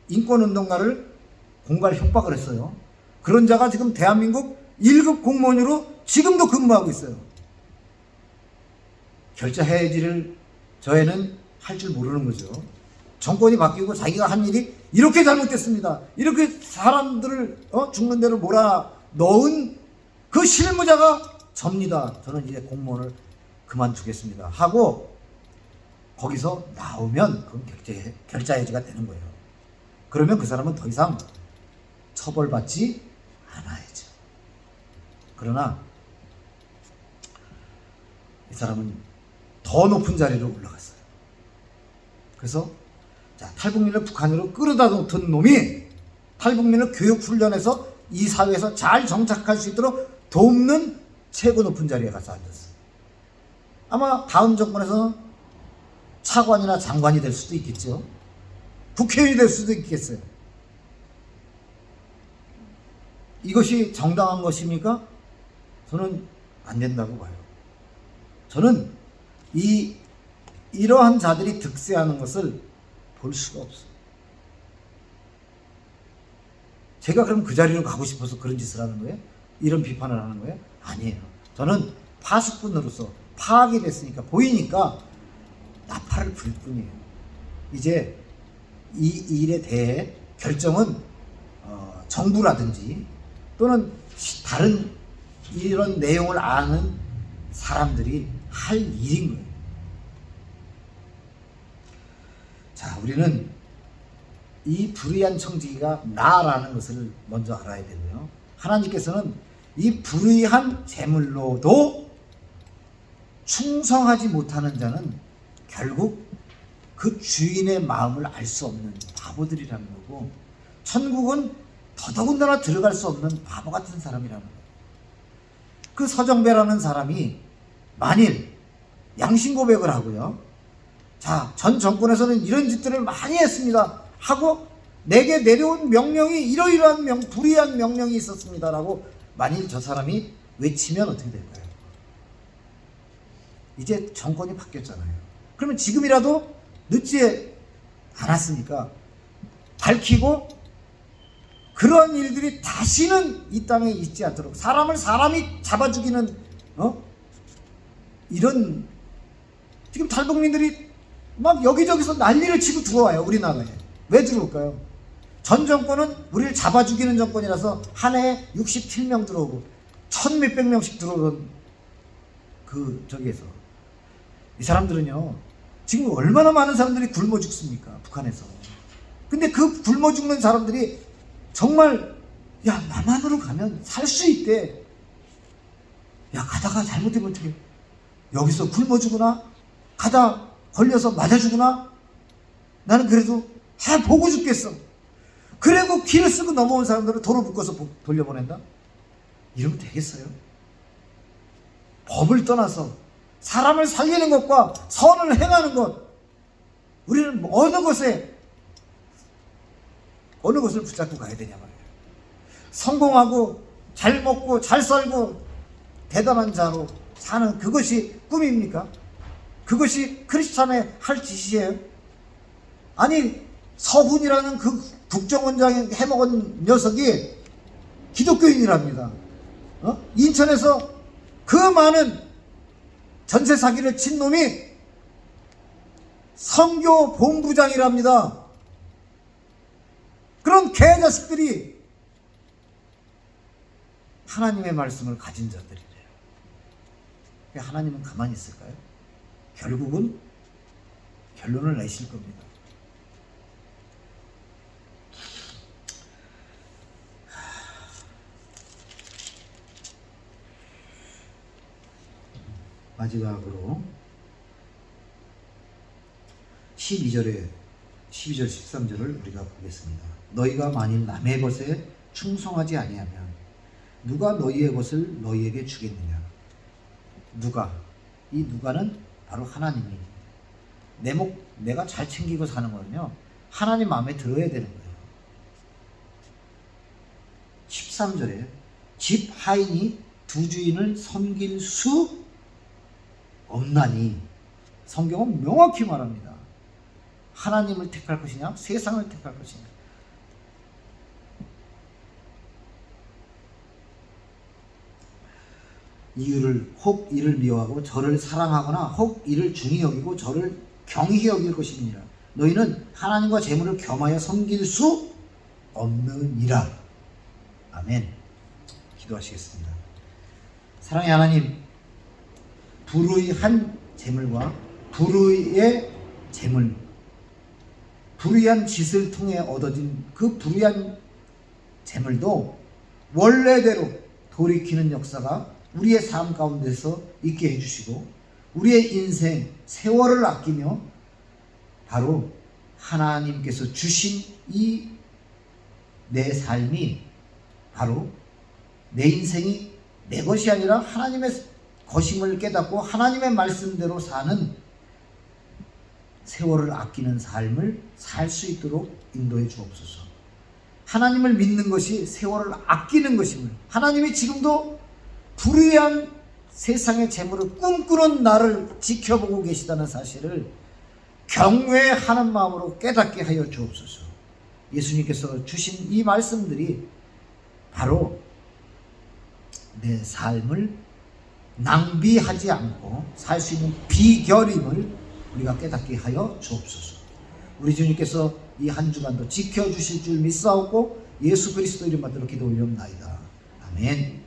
인권운동가를 공갈 협박을 했어요. 그런 자가 지금 대한민국 1급 공무원으로 지금도 근무하고 있어요. 결자 해지를 저희는 할 줄 모르는 거죠. 정권이 바뀌고 자기가 한 일이 이렇게 잘못됐습니다. 이렇게 사람들을 죽는 대로 몰아 넣은 그 실무자가 접니다. 저는 이제 공무원을 그만두겠습니다 하고 거기서 나오면 그건 결자 해지가 되는 거예요. 그러면 그 사람은 더 이상 처벌받지 않아야죠. 그러나 이 사람은 더 높은 자리로 올라갔어요. 그래서 탈북민을 북한으로 끌어다 놓던 놈이 탈북민을 교육훈련해서 이 사회에서 잘 정착할 수 있도록 돕는 최고 높은 자리에 가서 앉았어요. 아마 다음 정권에서는 차관이나 장관이 될 수도 있겠죠. 국회의원이 될 수도 있겠어요. 이것이 정당한 것입니까? 저는 안 된다고 봐요. 저는 이러한 자들이 득세하는 것을 볼 수가 없어요. 제가 그럼 그 자리로 가고 싶어서 그런 짓을 하는 거예요? 이런 비판을 하는 거예요? 아니에요. 저는 파수꾼으로서 파악이 됐으니까 보이니까 나팔을 불 뿐이에요. 이제 이 일에 대해 결정은 정부라든지 또는 다른 이런 내용을 아는 사람들이 할 일인 거예요. 자, 우리는 이 불의한 청지기가 나라는 것을 먼저 알아야 되고요. 하나님께서는 이 불의한 제물로도 충성하지 못하는 자는 결국 그 주인의 마음을 알 수 없는 바보들이라는 거고, 천국은 더더군다나 들어갈 수 없는 바보 같은 사람이라는 거예요. 그 서정배라는 사람이 만일 양심 고백을 하고요, 자, 전 정권에서는 이런 짓들을 많이 했습니다 하고 내게 내려온 명령이 이러이러한 불의한 명령이 있었습니다라고 만일 저 사람이 외치면 어떻게 될까요? 이제 정권이 바뀌었잖아요. 그러면 지금이라도 늦지 않았으니까 밝히고 그런 일들이 다시는 이 땅에 있지 않도록, 사람을 사람이 잡아 죽이는 이런, 지금 탈북민들이 막 여기저기서 난리를 치고 들어와요. 우리나라에. 왜 들어올까요? 전 정권은 우리를 잡아 죽이는 정권이라서 한 해에 67명 들어오고 1000몇백 명씩 들어오던 저기에서 이 사람들은요, 지금 얼마나 많은 사람들이 굶어 죽습니까? 북한에서. 근데 그 굶어 죽는 사람들이 정말 야, 남한으로 가면 살 수 있대. 야, 가다가 잘못되면 어떡해. 여기서 굶어 죽으나? 가다 걸려서 맞아 죽으나? 나는 그래도 보고 죽겠어. 그리고 길을 쓰고 넘어온 사람들을 도로 묶어서 돌려보낸다? 이러면 되겠어요? 법을 떠나서 사람을 살리는 것과 선을 행하는 것, 우리는 어느 것에 어느 것을 붙잡고 가야 되냐 말이에요. 성공하고 잘 먹고 잘 살고 대단한 자로 사는 그것이 꿈입니까? 그것이 크리스찬의 할 짓이에요? 아니, 서훈이라는 그 국정원장이 해먹은 녀석이 기독교인이랍니다. 인천에서 그 많은 전세 사기를 친 놈이 선교 본부장이랍니다. 그런 개자식들이 하나님의 말씀을 가진 자들이래요. 하나님은 가만히 있을까요? 결국은 결론을 내실 겁니다. 마지막으로 12절 13절을 우리가 보겠습니다. 너희가 만일 남의 것에 충성하지 아니하면 누가 너희의 것을 너희에게 주겠느냐? 누가? 이 누가는 바로 하나님이. 내가 잘 챙기고 사는 거는요, 하나님 마음에 들어야 되는 거예요. 13절에 집 하인이 두 주인을 섬길 수 없나니, 성경은 명확히 말합니다. 하나님을 택할 것이냐, 세상을 택할 것이냐. 이유를 혹 이를 미워하고 저를 사랑하거나 혹 이를 중히 여기고 저를 경히 여길 것이니라. 너희는 하나님과 재물을 겸하여 섬길 수 없느니라. 아멘. 기도하시겠습니다. 사랑의 하나님, 불의한 재물과 불의의 재물, 불의한 짓을 통해 얻어진 그 불의한 재물도 원래대로 돌이키는 역사가 우리의 삶 가운데서 있게 해주시고, 우리의 인생 세월을 아끼며 바로 하나님께서 주신 이 내 삶이 바로 내 인생이 내 것이 아니라 하나님의 것임을 깨닫고 하나님의 말씀대로 사는 세월을 아끼는 삶을 살 수 있도록 인도해 주옵소서. 하나님을 믿는 것이 세월을 아끼는 것임을, 하나님이 지금도 불의한 세상의 재물을 꿈꾸는 나를 지켜보고 계시다는 사실을 경외하는 마음으로 깨닫게 하여 주옵소서. 예수님께서 주신 이 말씀들이 바로 내 삶을 낭비하지 않고 살 수 있는 비결임을 우리가 깨닫게 하여 주옵소서. 우리 주님께서 이 한 주간도 지켜주실 줄 믿사옵고 예수 그리스도 이름 받들어 기도 올리옵나이다. 아멘.